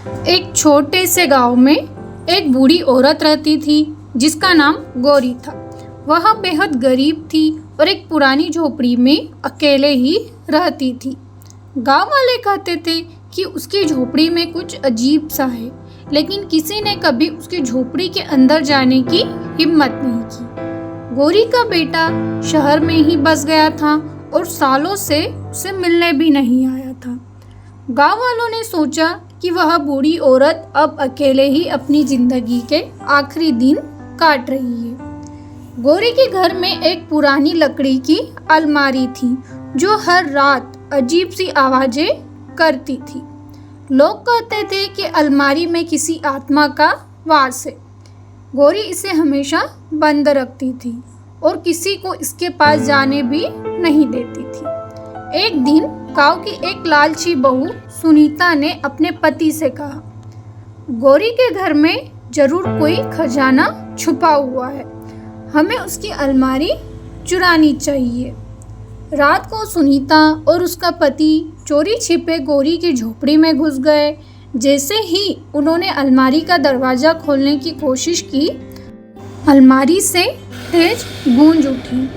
एक छोटे से गांव में एक बूढ़ी औरत रहती थी जिसका नाम गौरी था। वह बेहद गरीब थी और एक पुरानी झोपड़ी में अकेले ही रहती थी। गांव वाले कहते थे कि उसकी झोपड़ी में कुछ अजीब सा है, लेकिन किसी ने कभी उसकी झोपड़ी के अंदर जाने की हिम्मत नहीं की। गौरी का बेटा शहर में ही बस गया था और सालों से उसे मिलने भी नहीं आया था। गांव वालों ने सोचा कि वह बूढ़ी औरत अब अकेले ही अपनी जिंदगी के आखिरी दिन काट रही है। गौरी के घर में एक पुरानी लकड़ी की अलमारी थी जो हर रात अजीब सी आवाजें करती थी। लोग कहते थे कि अलमारी में किसी आत्मा का वास है। गौरी इसे हमेशा बंद रखती थी और किसी को इसके पास जाने भी नहीं देती थी। एक दिन गांव की एक लालची बहू सुनीता ने अपने पति से कहा, गौरी के घर में जरूर कोई खजाना छुपा हुआ है, हमें उसकी अलमारी चुरानी चाहिए। रात को सुनीता और उसका पति चोरी छिपे गौरी की झोपड़ी में घुस गए। जैसे ही उन्होंने अलमारी का दरवाज़ा खोलने की कोशिश की, अलमारी से तेज गूंज उठी।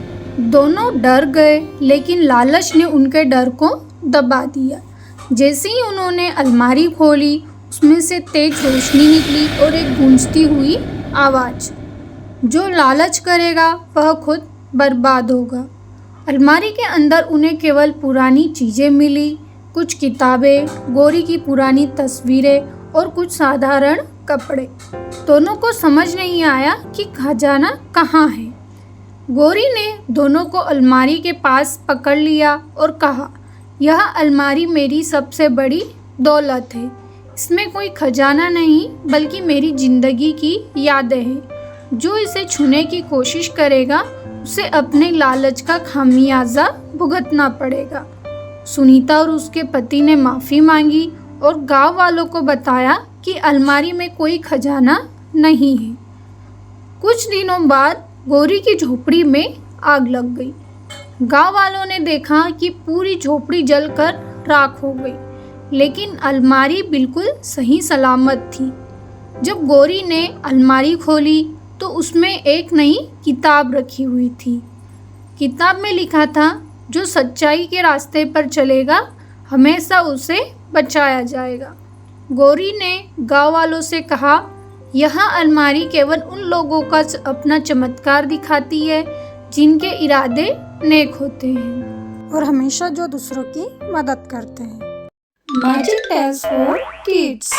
दोनों डर गए, लेकिन लालच ने उनके डर को दबा दिया। जैसे ही उन्होंने अलमारी खोली, उसमें से तेज रोशनी निकली और एक गूंजती हुई आवाज़, जो लालच करेगा वह खुद बर्बाद होगा। अलमारी के अंदर उन्हें केवल पुरानी चीज़ें मिली, कुछ किताबें, गौरी की पुरानी तस्वीरें और कुछ साधारण कपड़े। दोनों को समझ नहीं आया कि खजाना कहाँ है। गौरी ने दोनों को अलमारी के पास पकड़ लिया और कहा, यह अलमारी मेरी सबसे बड़ी दौलत है। इसमें कोई खजाना नहीं, बल्कि मेरी ज़िंदगी की यादें हैं। जो इसे छूने की कोशिश करेगा उसे अपने लालच का खामियाजा भुगतना पड़ेगा। सुनीता और उसके पति ने माफ़ी मांगी और गांव वालों को बताया कि अलमारी में कोई खजाना नहीं है। कुछ दिनों बाद गौरी की झोपड़ी में आग लग गई। गांव वालों ने देखा कि पूरी झोपड़ी जलकर राख हो गई, लेकिन अलमारी बिल्कुल सही सलामत थी। जब गौरी ने अलमारी खोली तो उसमें एक नई किताब रखी हुई थी। किताब में लिखा था, जो सच्चाई के रास्ते पर चलेगा हमेशा उसे बचाया जाएगा। गौरी ने गांव वालों से कहा, यह अलमारी केवल उन लोगों का अपना चमत्कार दिखाती है जिनके इरादे नेक होते हैं और हमेशा जो दूसरों की मदद करते हैं। Magic tales for kids.